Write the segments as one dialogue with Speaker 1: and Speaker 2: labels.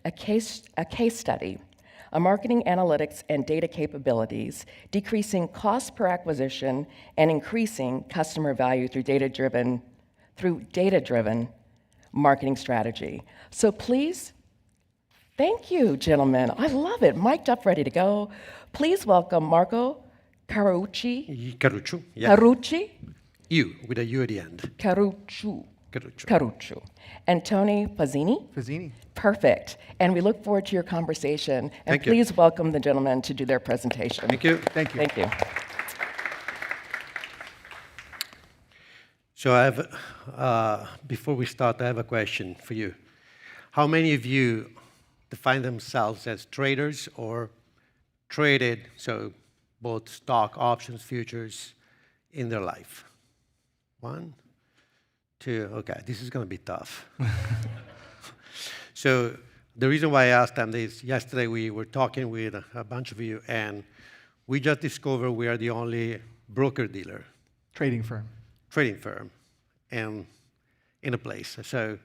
Speaker 1: a case study, a marketing analytics and data capabilities, decreasing cost per acquisition and increasing customer value through data-driven marketing strategy. So please, thank you, gentlemen. I love it. Mic'd up, ready to go. Please welcome Marco
Speaker 2: Caruccio, yeah.
Speaker 1: Carucci?
Speaker 2: U, with a U at the end.
Speaker 1: Caruccio. And Tony Fazzini? Perfect. And we look forward to your conversation. And please welcome the gentlemen to do their presentation.
Speaker 2: Thank you.
Speaker 3: Thank you.
Speaker 1: Thank you.
Speaker 2: So I have, before we start, I have a question for you. How many of you define themselves as traders or traded, so both stock, options, futures, in their life? 1, 2, okay, this is going to be tough. So the reason why I asked them is yesterday we were talking with a bunch of you, and we just discovered we are the only broker-dealer.
Speaker 3: Trading firm.
Speaker 2: And in a place. So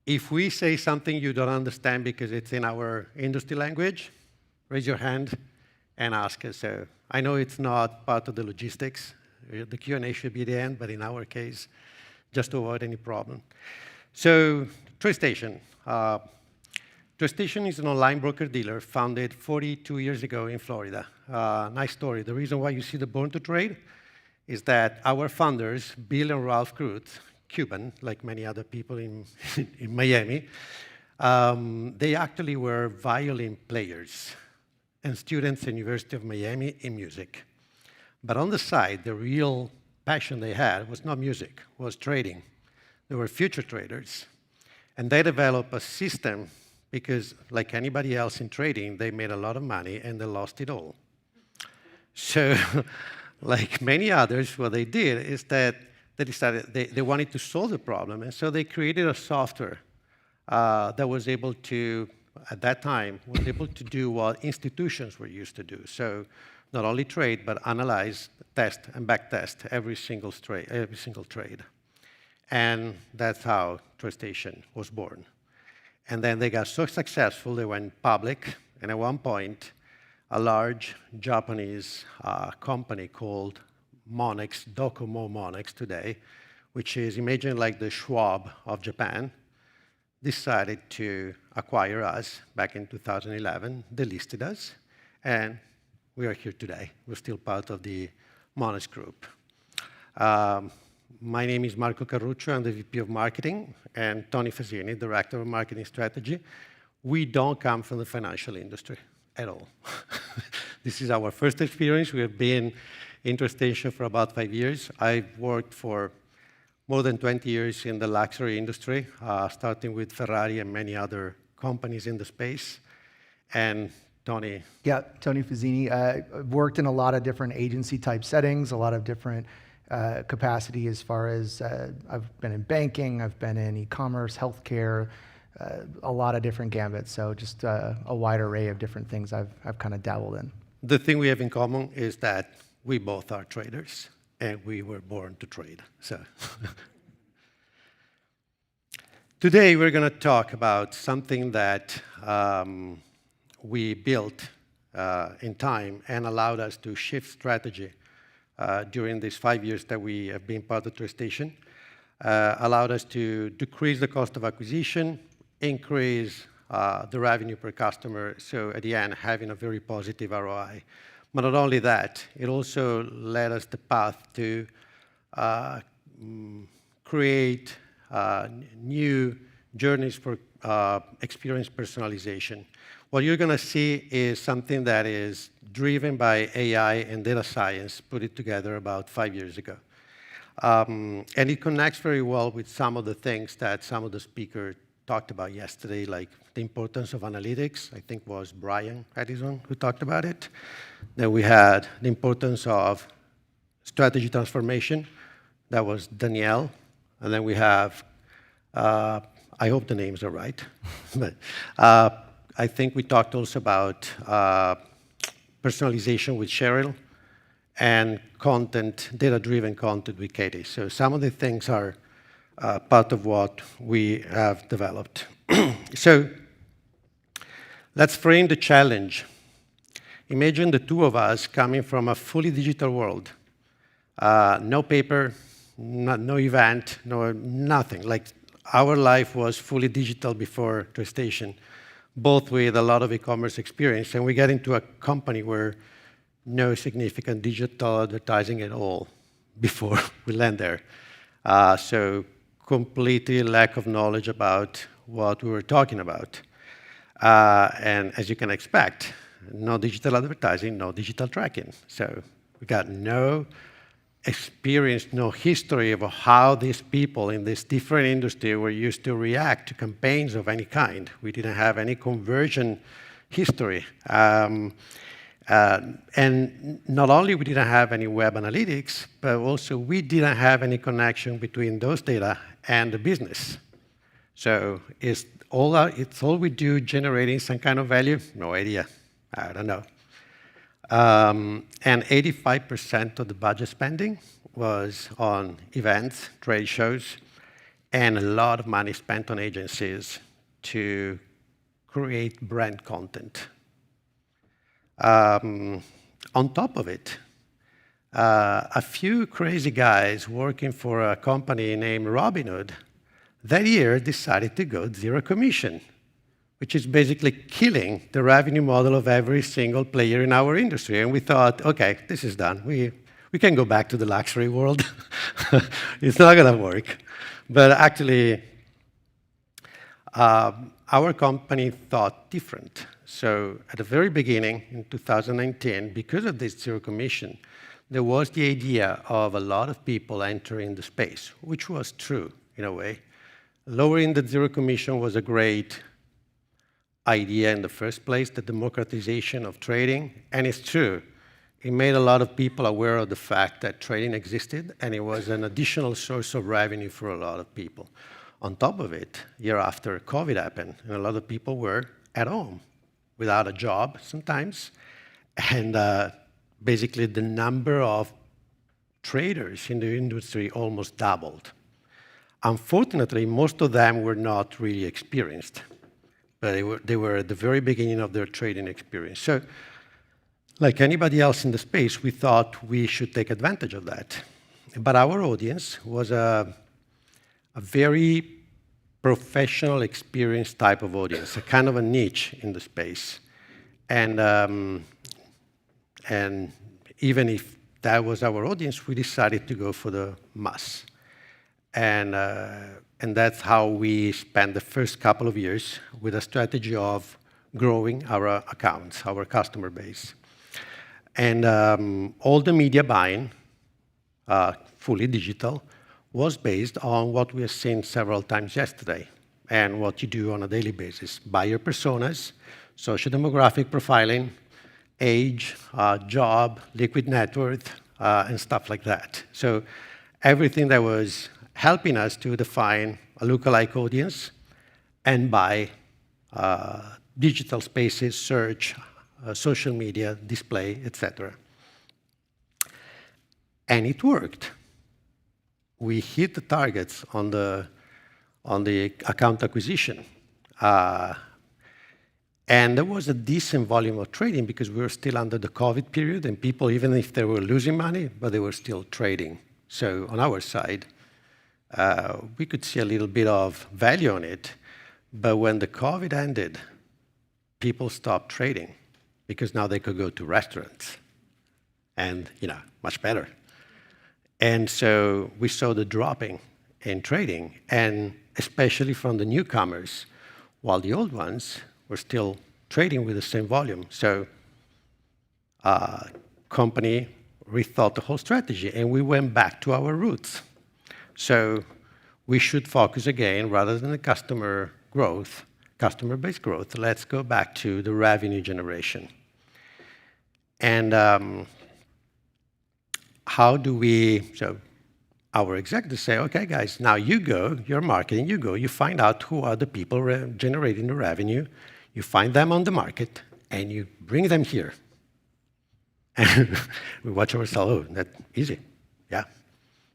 Speaker 2: if we say something you don't understand because it's in our industry language, raise your hand and ask us. So I know it's not part of the logistics. The Q&A should be the end, but in our case, just to avoid any problem. So TradeStation. TradeStation is an online broker-dealer founded 42 years ago in Florida. Nice story. The reason why you see the Born to Trade is that our founders, Bill and Ralph Cruz, Cuban, like many other people in Miami, they actually were violin players and students at the University of Miami in music. But on the side, the real passion they had was not music, was trading. They were future traders. And they developed a system because, like anybody else in trading, they made a lot of money and they lost it all. So, like many others, what they did is that they decided they wanted to solve the problem, and so they created a software that was able to, at that time, was able to do what institutions were used to do. So not only trade, but analyze, test, and backtest every single trade. And that's how TradeStation was born. And then they got so successful, they went public, and at one point, a large Japanese company called Monex, Docomo Monex today, which is, imagine like the Schwab of Japan, decided to acquire us back in 2011. They listed us, and we are here today. We're still part of the Monex group. My name is Marco Caruccio. I'm the VP of Marketing, and Tony Fazzini, Director of Marketing Strategy. We don't come from the financial industry at all. This is our first experience. We have been in TradeStation for about 5 years. I've worked for more than 20 years in the luxury industry, starting with Ferrari and many other companies in the space. And Tony?
Speaker 3: Yeah, Tony Fazzini. I've worked in a lot of different agency-type settings, a lot of different capacity as far as I've been in banking, I've been in e-commerce, healthcare, a lot of different gambits. So just a wide array of different things I've kind of dabbled in.
Speaker 2: The thing we have in common is that we both are traders, and we were born to trade. So today we're going to talk about something that we built in time and allowed us to shift strategy during these 5 years that we have been part of TradeStation. Allowed us to decrease the cost of acquisition, increase the revenue per customer, so at the end, having a very positive ROI. But not only that, it also led us the path to create new journeys for experience personalization. What you're going to see is something that is driven by AI and data science, put it together about 5 years ago. And it connects very well with some of the things that some of the speakers talked about yesterday, like the importance of analytics. I think it was Brian Edison who talked about it. Then we had the importance of strategy transformation. That was Danielle. And then we have, I hope the names are right, but I think we talked also about personalization with Cheryl and content, data-driven content with Katie. So some of the things are part of what we have developed. So let's frame the challenge. Imagine the two of us coming from a fully digital world. No paper, no event, nothing. Like our life was fully digital before TradeStation, both with a lot of e-commerce experience, and we get into a company where no significant digital advertising at all before we land there. So completely lack of knowledge about what we were talking about. And as you can expect, no digital advertising, no digital tracking. So we got no experience, no history of how these people in this different industry were used to react to campaigns of any kind. We didn't have any conversion history. And not only we didn't have any web analytics, but also we didn't have any connection between those data and the business. So it's all we do generating some kind of value? No idea. I don't know. And 85% of the budget spending was on events, trade shows, and a lot of money spent on agencies to create brand content. On top of it, a few crazy guys working for a company named Robinhood that year decided to go zero commission, which is basically killing the revenue model of every single player in our industry. And we thought, okay, this is done. We can go back to the luxury world. It's not going to work. But actually, our company thought different. So at the very beginning, in 2019, because of this zero commission, there was the idea of a lot of people entering the space, which was true in a way. Lowering the zero commission was a great idea in the first place, the democratization of trading, and it's true. It made a lot of people aware of the fact that trading existed, and it was an additional source of revenue for a lot of people. On top of it, year after COVID happened, and a lot of people were at home without a job sometimes, and basically the number of traders in the industry almost doubled. Unfortunately, most of them were not really experienced, but they were at the very beginning of their trading experience. So, like anybody else in the space, we thought we should take advantage of that. But our audience was a very professional, experienced type of audience, a kind of a niche in the space. And even if that was our audience, we decided to go for the mass. And that's how we spent the first couple of years with a strategy of growing our accounts, our customer base. And all the media buying, fully digital, was based on what we have seen several times yesterday and what you do on a daily basis. Buyer personas, social demographic profiling, age, job, liquid net worth, and stuff like that. So everything that was helping us to define a lookalike audience and buy digital spaces, search, social media, display, etc. And it worked. We hit the targets on the account acquisition. And there was a decent volume of trading because we were still under the COVID period, and people, even if they were losing money, but they were still trading. So on our side, we could see a little bit of value on it. But when the COVID ended, people stopped trading because now they could go to restaurants and, much better. And so we saw the dropping in trading, and especially from the newcomers, while the old ones were still trading with the same volume. So company rethought the whole strategy, and we went back to our roots. So we should focus again, rather than the customer base growth, let's go back to the revenue generation. And how do we, so our executives say, okay, guys, now you go, your marketing, you find out who are the people generating the revenue, you find them on the market, and you bring them here. And we watch ourselves, oh, that's easy. Yeah,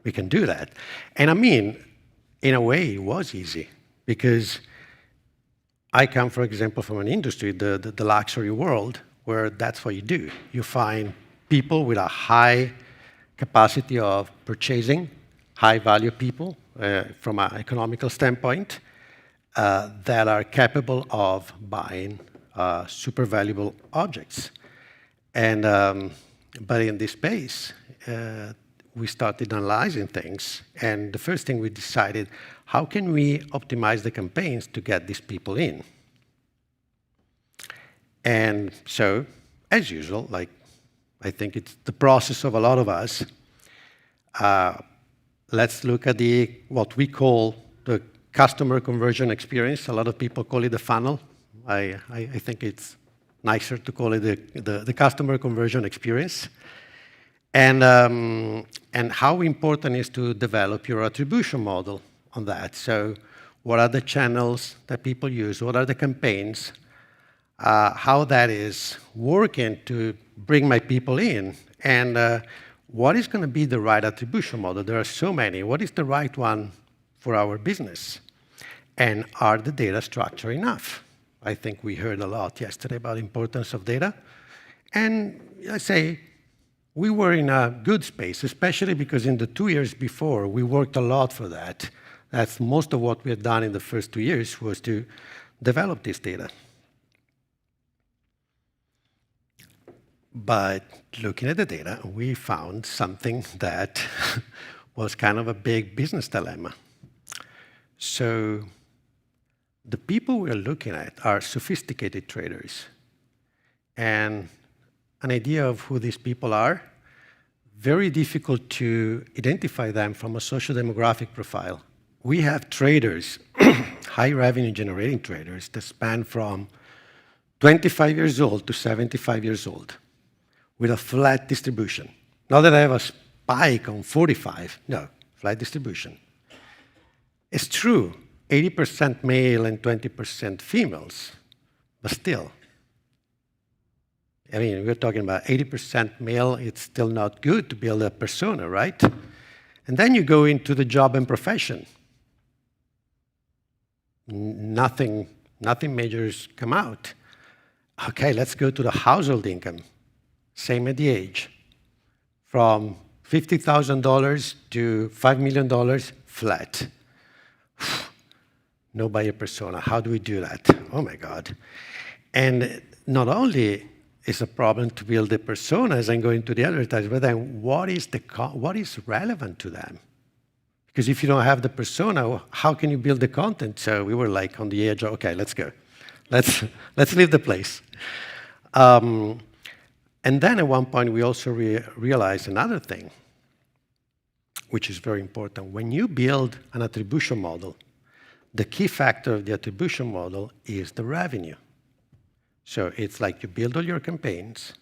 Speaker 2: we can do that. And I mean, in a way, it was easy, because I come, for example, from an industry, the luxury world, where that's what you do. You find people with a high capacity of purchasing, high value people from an economical standpoint that are capable of buying super valuable objects. And, but in this space, we started analyzing things. And the first thing we decided, how can we optimize the campaigns to get these people in? And so, as usual, like I think it's the process of a lot of us, let's look at what we call the customer conversion experience. A lot of people call it the funnel. I think it's nicer to call it the customer conversion experience. And how important is to develop your attribution model on that. So what are the channels that people use? What are the campaigns? How that is working to bring my people in? And what is going to be the right attribution model? There are so many. What is the right one for our business? And are the data structured enough? I think we heard a lot yesterday about the importance of data. And I say, we were in a good space, especially because in the 2 years before, we worked a lot for that. That's most of what we had done in the first 2 years was to develop this data. But looking at the data, we found something that was kind of a big business dilemma. So the people we're looking at are sophisticated traders. And an idea of who these people are, very difficult to identify them from a social demographic profile. We have traders, high revenue generating traders that span from 25 years old to 75 years old with a flat distribution. Not that I have a spike on 45, no, flat distribution. It's true, 80% male and 20% females, but still, I mean, we're talking about 80% male, it's still not good to build a persona, right? And then you go into the job and profession. Nothing majors come out. Okay, let's go to the household income. Same at the age. From $50,000 to $5 million flat. No buyer persona. How do we do that? Oh my God. And not only is a problem to build the personas and go into the advertising, but then what is relevant to them? Because if you don't have the persona, how can you build the content? So we were like on the edge of, okay, let's go. Let's leave the place. And then at one point, we also realized another thing, which is very important. When you build an attribution model, the key factor of the attribution model is the revenue. So it's like you build all your campaigns,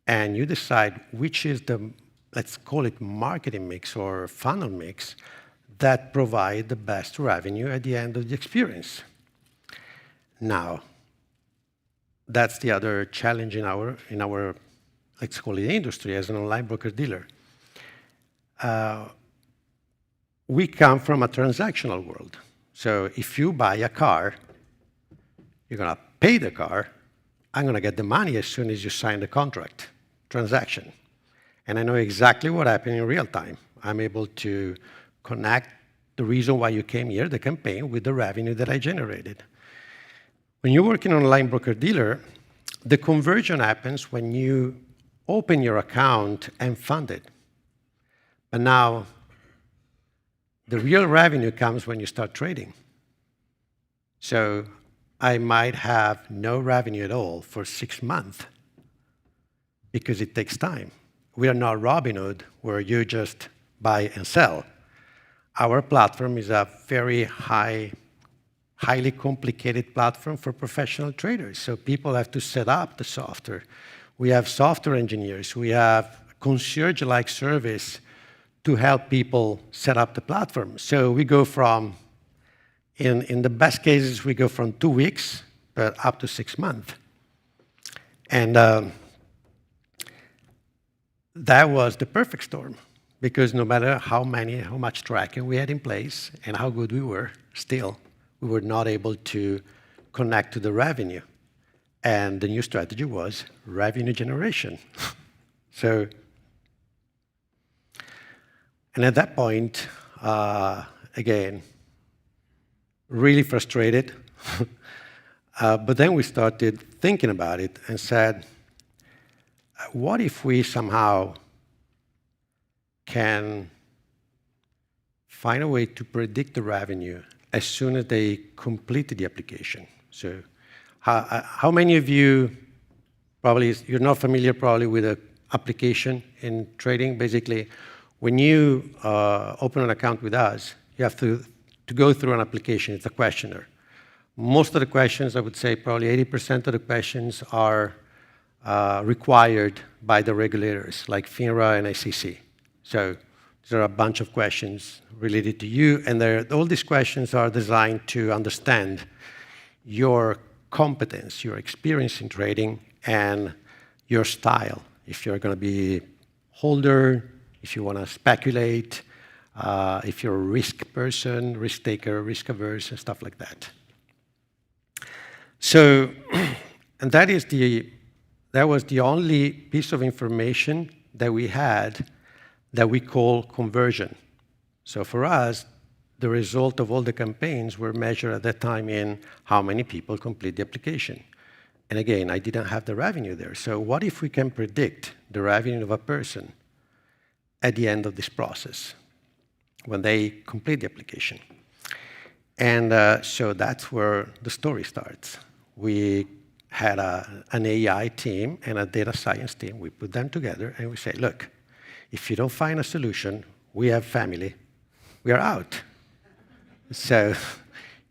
Speaker 2: and you decide which is the, let's call it marketing mix or funnel mix, that provide the best revenue at the end of the experience. Now, that's the other challenge in our let's call it industry as an online broker-dealer. We come from a transactional world. So if you buy a car, you're going to pay the car. I'm going to get the money as soon as you sign the contract, transaction. And I know exactly what happened in real time. I'm able to connect the reason why you came here, the campaign, with the revenue that I generated. When you're working on online broker-dealer, the conversion happens when you open your account and fund it. But now, the real revenue comes when you start trading. So I might have no revenue at all for 6 months because it takes time. We are not Robinhood, where you just buy and sell. Our platform is a very highly complicated platform for professional traders. So people have to set up the software. We have software engineers. We have concierge-like service to help people set up the platform. So we go from, in the best cases, we go from 2 weeks, but up to 6 months. And that was the perfect storm, because no matter how much tracking we had in place and how good we were, still, we were not able to connect to the revenue. And the new strategy was revenue generation. So, and at that point, again, really frustrated. But then we started thinking about it and said, what if we somehow can find a way to predict the revenue as soon as they completed the application? So how many of you, probably, you're not familiar probably with an application in trading? Basically, when you open an account with us, you have to go through an application. It's a questionnaire. Most of the questions, I would say probably 80% of the questions are required by the regulators, like FINRA and SEC. So there are a bunch of questions related to you, and all these questions are designed to understand your competence, your experience in trading, and your style. If you're going to be holder, if you want to speculate, if you're a risk person, risk taker, risk averse, and stuff like that. So, and that was the only piece of information that we had that we call conversion. So for us, the result of all the campaigns were measured at that time in how many people complete the application. And again, I didn't have the revenue there. So what if we can predict the revenue of a person at the end of this process, when they complete the application? And so that's where the story starts. We had an AI team and a data science team. We put them together and we say, look, if you don't find a solution, we have family, we are out. So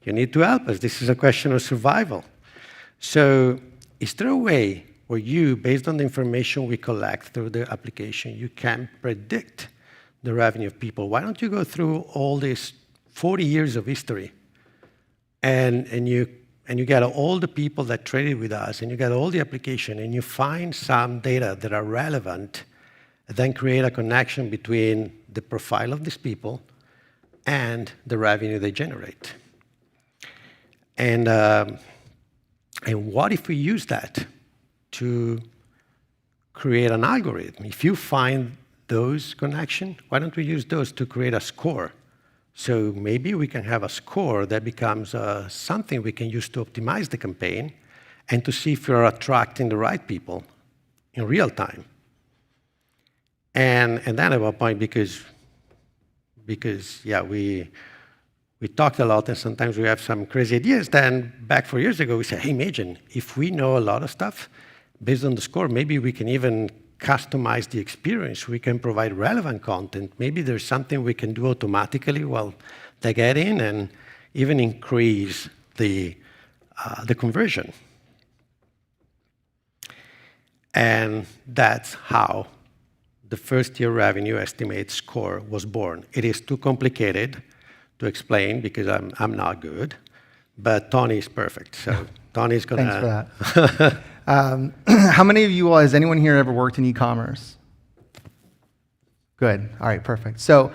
Speaker 2: you need to help us. This is a question of survival. So is there a way where you, based on the information we collect through the application, you can predict the revenue of people? Why don't you go through all this 40 years of history and you get all the people that traded with us, and you get all the application, and you find some data that are relevant, and then create a connection between the profile of these people and the revenue they generate. And what if we use that to create an algorithm? If you find those connections, why don't we use those to create a score? So maybe we can have a score that becomes something we can use to optimize the campaign and to see if you're attracting the right people in real time. And then at one point, because yeah, we talked a lot and sometimes we have some crazy ideas, then back 4 years ago, we said, hey, imagine, if we know a lot of stuff based on the score, maybe we can even customize the experience. We can provide relevant content. Maybe there's something we can do automatically while they get in and even increase the conversion. And that's how the first-year revenue estimate score was born. It is too complicated to explain because I'm not good, but Tony is perfect. So Tony's going to...
Speaker 3: Thanks for that. How many of you all, has anyone here ever worked in e-commerce? Good. All right, perfect. So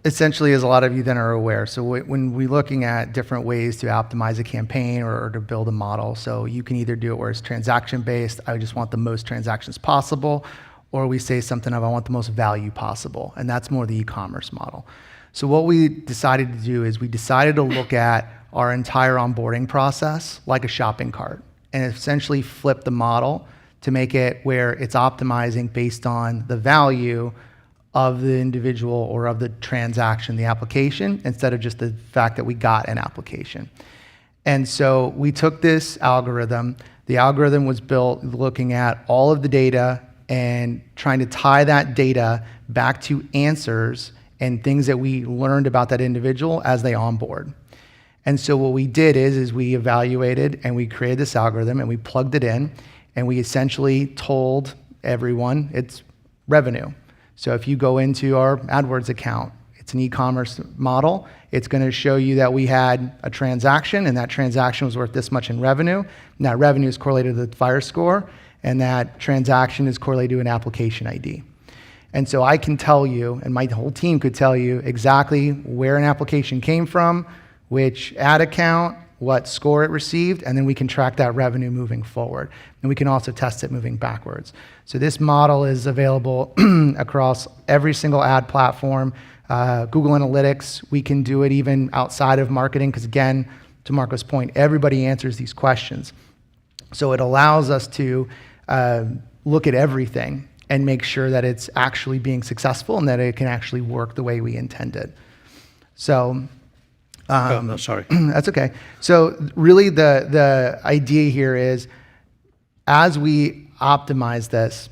Speaker 3: essentially, as a lot of you then are aware, so when we're looking at different ways to optimize a campaign or to build a model, so you can either do it where it's transaction-based, I just want the most transactions possible, or we say something of I want the most value possible, and that's more the e-commerce model. So what we decided to do is we decided to look at our entire onboarding process like a shopping cart, and essentially flip the model to make it where it's optimizing based on the value of the individual or of the transaction, the application, instead of just the fact that we got an application. And so we took this algorithm. The algorithm was built looking at all of the data and trying to tie that data back to answers and things that we learned about that individual as they onboard. And so what we did is we evaluated and we created this algorithm and we plugged it in and we essentially told everyone it's revenue. So if you go into our AdWords account, it's an e-commerce model. It's going to show you that we had a transaction and that transaction was worth this much in revenue. And that revenue is correlated to the FIRE score and that transaction is correlated to an application ID. And so I can tell you, and my whole team could tell you exactly where an application came from, which ad account, what score it received, and then we can track that revenue moving forward. And we can also test it moving backwards. So this model is available across every single ad platform. Google Analytics, we can do it even outside of marketing, because again, to Marco's point, everybody answers these questions. So it allows us to look at everything and make sure that it's actually being successful and that it can actually work the way we intended. So,
Speaker 2: oh, no, sorry.
Speaker 3: that's okay. So really the idea here is, as we optimize this,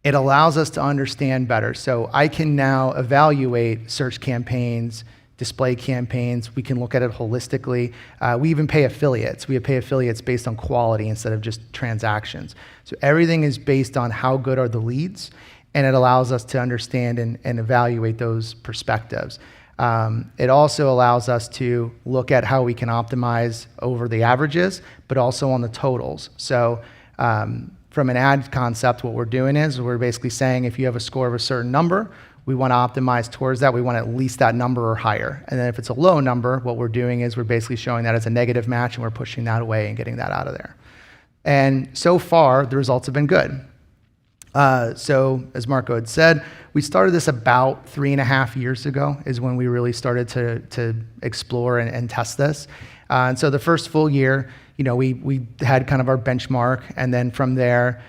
Speaker 3: it allows us to understand better. So I can now evaluate search campaigns, display campaigns. We can look at it holistically. We even pay affiliates. We pay affiliates based on quality instead of just transactions. So everything is based on how good are the leads, and it allows us to understand and evaluate those perspectives. It also allows us to look at how we can optimize over the averages, but also on the totals. So from an ad concept, what we're doing is we're basically saying if you have a score of a certain number, we want to optimize towards that. We want at least that number or higher. And then if it's a low number, what we're doing is we're basically showing that as a negative match, and we're pushing that away and getting that out of there. And so far, the results have been good. So as Marco had said, we started this about 3.5 years ago is when we really started to explore and test this. And so the first full year, we had kind of our benchmark, and then from there,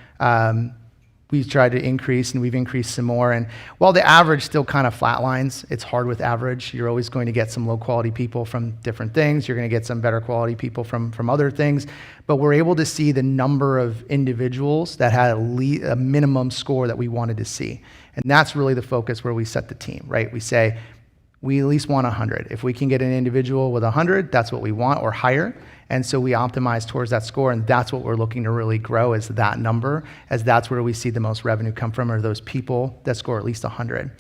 Speaker 3: we've tried to increase, and we've increased some more. And while the average still kind of flatlines, it's hard with average. You're always going to get some low quality people from different things. You're going to get some better quality people from other things. But we're able to see the number of individuals that had a minimum score that we wanted to see. And that's really the focus where we set the team, right? We say, we at least want 100. If we can get an individual with 100, that's what we want, or higher. And so we optimize towards that score, and that's what we're looking to really grow, is that number, as that's where we see the most revenue come from, are those people that score at least 100.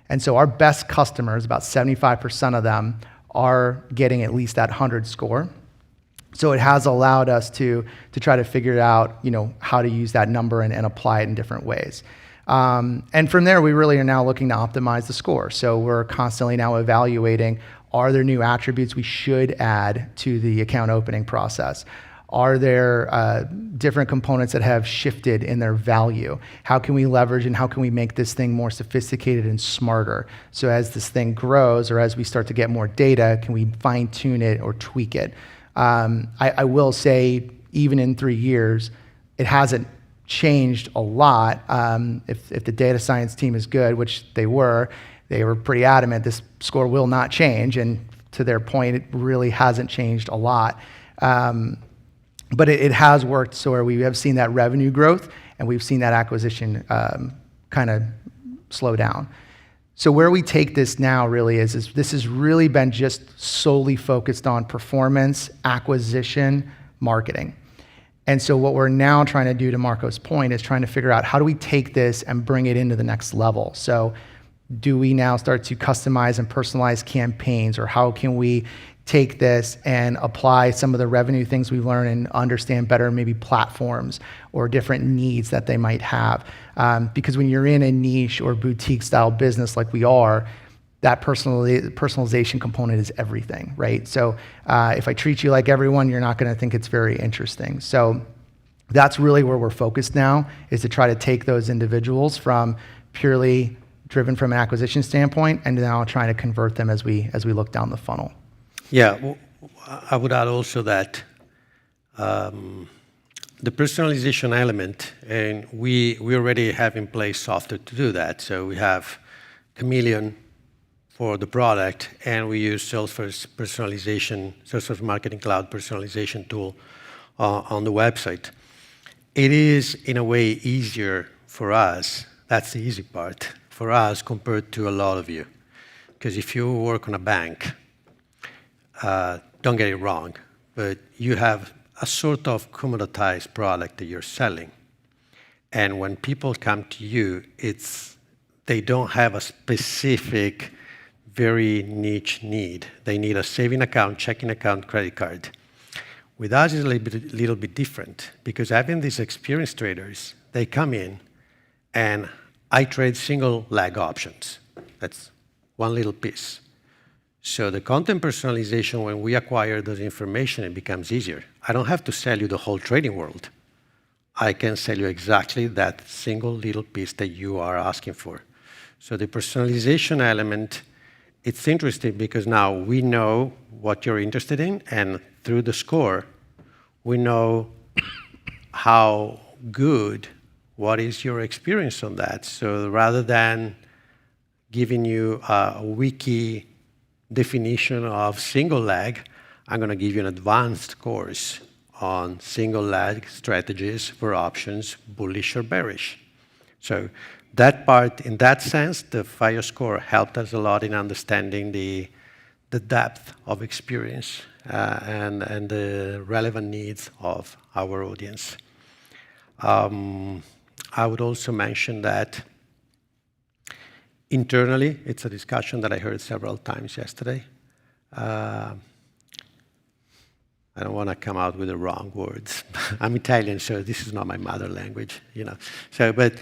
Speaker 3: And so our best customers, about 75% of them, are getting at least that 100 score. So it has allowed us to try to figure out, how to use that number and apply it in different ways. And from there, we really are now looking to optimize the score. So we're constantly now evaluating, are there new attributes we should add to the account opening process? Are there different components that have shifted in their value? How can we leverage and how can we make this thing more sophisticated and smarter? So as this thing grows, or as we start to get more data, can we fine tune it or tweak it? I will say, even in 3 years, it hasn't changed a lot. If the data science team is good, which they were pretty adamant this score will not change, and to their point, it really hasn't changed a lot. But it has worked, so where we have seen that revenue growth, and we've seen that acquisition kind of slow down. So where we take this now really is this has really been just solely focused on performance, acquisition, marketing. And so what we're now trying to do, to Marco's point, is trying to figure out, how do we take this and bring it into the next level? So do we now start to customize and personalize campaigns, or how can we take this and apply some of the revenue things we've learned and understand better maybe platforms or different needs that they might have? Because when you're in a niche or boutique style business like we are, that personalization component is everything, right? So if I treat you like everyone, you're not going to think it's very interesting. So that's really where we're focused now, is to try to take those individuals from purely driven from an acquisition standpoint, and now trying to convert them as we look down the funnel.
Speaker 2: Yeah, well, I would add also that the personalization element, and we already have in place software to do that. So we have Chameleon for the product, and we use Salesforce personalization, Salesforce Marketing Cloud personalization tool on the website. It is, in a way, easier for us. That's the easy part for us compared to a lot of you. Because if you work on a bank, don't get it wrong, but you have a sort of commoditized product that you're selling. And when people come to you, they don't have a specific, very niche need. They need a saving account, checking account, credit card. With us, it's a little bit different, because having these experienced traders, they come in, and I trade single leg options. That's one little piece. So the content personalization, when we acquire those information, it becomes easier. I don't have to sell you the whole trading world. I can sell you exactly that single little piece that you are asking for. So the personalization element, it's interesting because now we know what you're interested in, and through the score, we know how good, what is your experience on that. So rather than giving you a wiki definition of single leg, I'm going to give you an advanced course on single leg strategies for options, bullish or bearish. So that part, in that sense, the FIRE score helped us a lot in understanding the depth of experience and the relevant needs of our audience. I would also mention that internally, it's a discussion that I heard several times yesterday. I don't want to come out with the wrong words. I'm Italian, so this is not my mother language, you know. So, but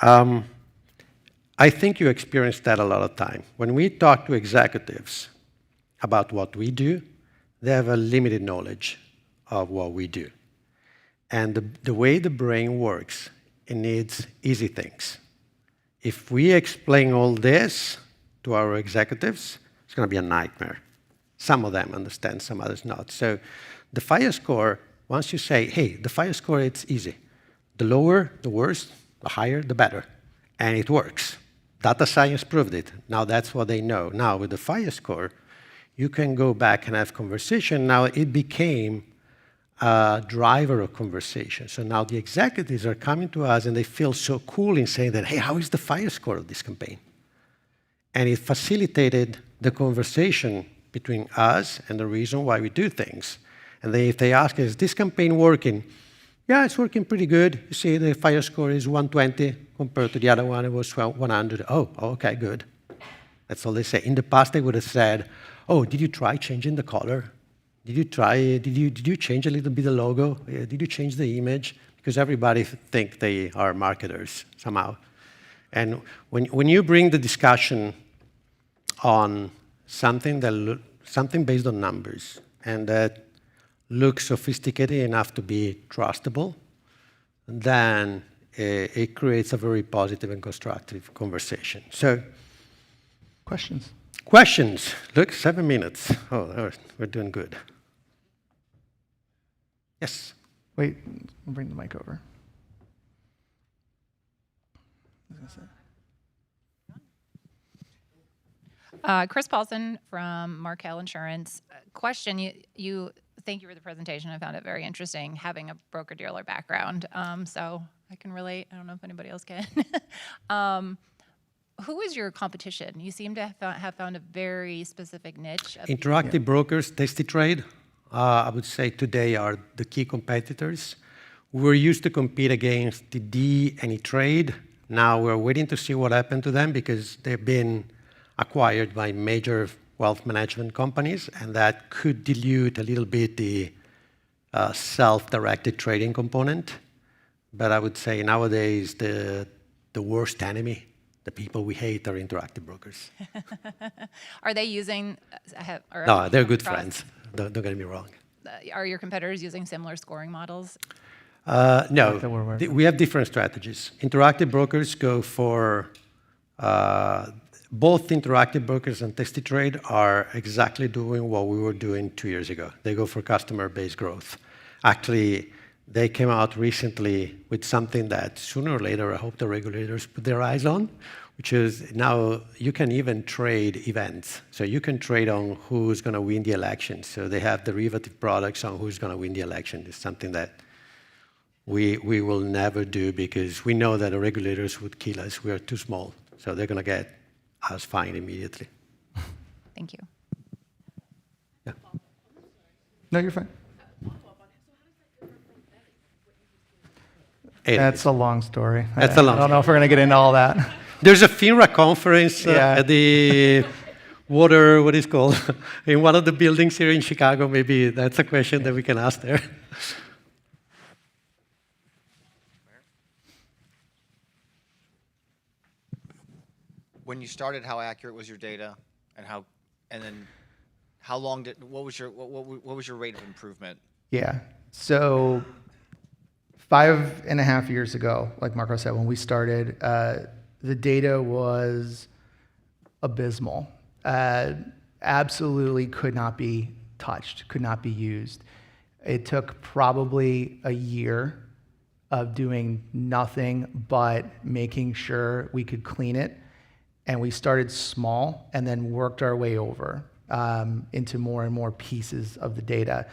Speaker 2: I think you experience that a lot of time. When we talk to executives about what we do, they have a limited knowledge of what we do. And the way the brain works, it needs easy things. If we explain all this to our executives, it's going to be a nightmare. Some of them understand, some others not. So the FIRE score, once you say, hey, the FIRE score, it's easy. The lower, the worse, the higher, the better. And it works. Data science proved it. Now that's what they know. Now with the FIRE score, you can go back and have conversation. Now it became a driver of conversation. So now the executives are coming to us and they feel so cool in saying that, hey, how is the FIRE score of this campaign? And it facilitated the conversation between us and the reason why we do things. And if they ask, is this campaign working? Yeah, it's working pretty good. You see, the FIRE score is 120 compared to the other one, it was 100. Oh, okay, good. That's all they say. In the past, they would have said, oh, did you try changing the color? Did you change a little bit the logo? Did you change the image? Because everybody think they are marketers somehow. And when you bring the discussion on something based on numbers and that looks sophisticated enough to be trustable, then it creates a very positive and constructive conversation. So,
Speaker 3: Questions?
Speaker 2: questions. Look, 7 minutes. Oh, we're doing good. Yes.
Speaker 3: Wait, I'll bring the mic over.
Speaker 4: Chris Paulson from Markel Insurance. Question, you thank you for the presentation. I found it very interesting, having a broker-dealer background. So I can relate. I don't know if anybody else can. Who is your competition? You seem to have found a very specific niche.
Speaker 2: Interactive brokers, TastyTrade, I would say today are the key competitors. We were used to compete against the D and E-Trade. Now we're waiting to see what happened to them because they've been acquired by major wealth management companies, and that could dilute a little bit the self-directed trading component. But I would say nowadays the worst enemy, the people we hate, are interactive brokers.
Speaker 4: Are they using?
Speaker 2: No, they're good friends. Don't get me wrong.
Speaker 4: Are your competitors using similar scoring models?
Speaker 2: No, we have different strategies. Interactive brokers go for both interactive brokers and TastyTrade are exactly doing what we were doing 2 years ago. They go for customer-based growth. Actually, they came out recently with something that sooner or later I hope the regulators put their eyes on, which is now you can even trade events. So you can trade on who's going to win the election. So they have derivative products on who's going to win the election. It's something that we will never do because we know that the regulators would kill us. We are too small. So they're going to get us fined immediately.
Speaker 4: Thank you.
Speaker 2: Yeah.
Speaker 3: No, you're fine.
Speaker 2: That's
Speaker 3: a long story.
Speaker 2: That's a long
Speaker 3: I don't know if we're going to get into all that.
Speaker 2: There's a FINRA conference at the water, what is called, in one of the buildings here in Chicago. Maybe that's a question that we can ask there.
Speaker 5: When you started, how accurate was your data, and how And then how long what was your rate of improvement?
Speaker 3: Yeah. So 5.5 years ago, like Marco said, when we started, the data was abysmal. Absolutely could not be touched, could not be used. It took probably a year of doing nothing but making sure we could clean it. And we started small and then worked our way over into more and more pieces of the data.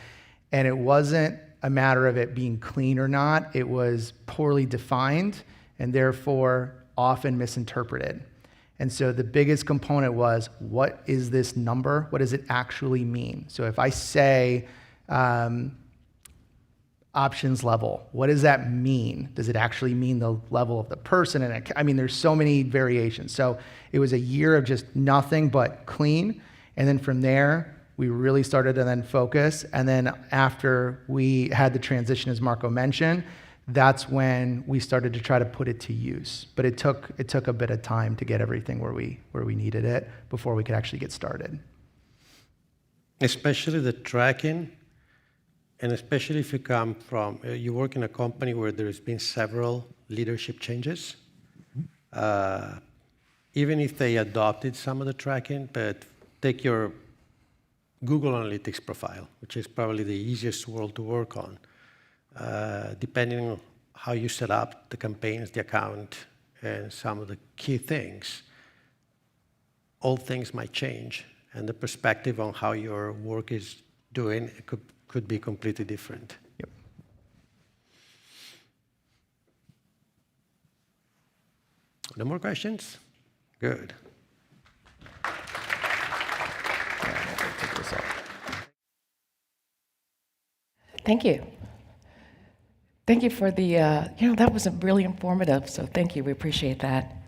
Speaker 3: And it wasn't a matter of it being clean or not. It was poorly defined and therefore often misinterpreted. And so the biggest component was, what is this number? What does it actually mean? So if I say options level, what does that mean? Does it actually mean the level of the person? And I mean, there's so many variations. So it was a year of just nothing but clean. And then from there, we really started to then focus. And then after we had the transition, as Marco mentioned, that's when we started to try to put it to use. But it took a bit of time to get everything where we needed it before we could actually get started.
Speaker 2: Especially the tracking, and especially if you come from, you work in a company where there's been several leadership changes, even if they adopted some of the tracking, but take your Google Analytics profile, which is probably the easiest world to work on. Depending on how you set up the campaigns, the account, and some of the key things, all things might change, and the perspective on how your work is doing could be completely different.
Speaker 3: Yep.
Speaker 2: No more questions? Good.
Speaker 1: Thank you. Thank you for the, that was really informative, so thank you. We appreciate that.